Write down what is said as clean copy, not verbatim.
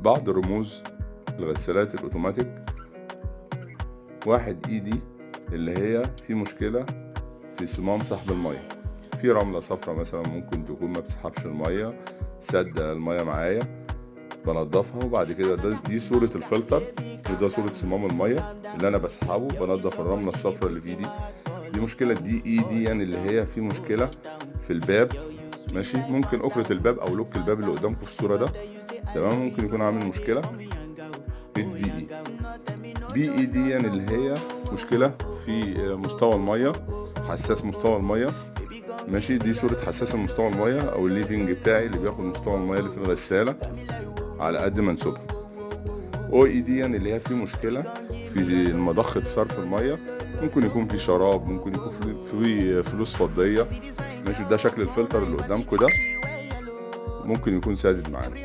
بعض رموز الغسالات الاوتوماتيك. واحد اي دي اللي هي في مشكلة في صمام سحب المية، في رملة صفرة مثلا ممكن تكون ما بتسحبش المية، سد المية معايا، بنضفها وبعد كده دي صورة الفلتر وده صورة صمام المية اللي انا بسحبه. بنضف الرملة الصفرا اللي في ايدي، دي مشكلة دي اي دي يعني اللي هي في مشكلة في الباب. ماشي، ممكن أكرة الباب او لوك الباب اللي قدامكم في الصورة ده تمام ممكن يكون عامل مشكلة في الدي اي. دي اي دي يعني اللي هي مشكلة في مستوى المية، حساس مستوى المية. ماشي، دي صورة حساس مستوى المية او الليفنج بتاعي اللي بياخد مستوى المية اللي في الغسالة على قد ما نسيبها. او اي دي يعني اللي هي في مشكلة في مضخة صرف المية، ممكن يكون في شراب، ممكن يكون في فلوس فضية. ماشي، ده شكل الفلتر اللي قدامكم ده ممكن يكون سادد معانا.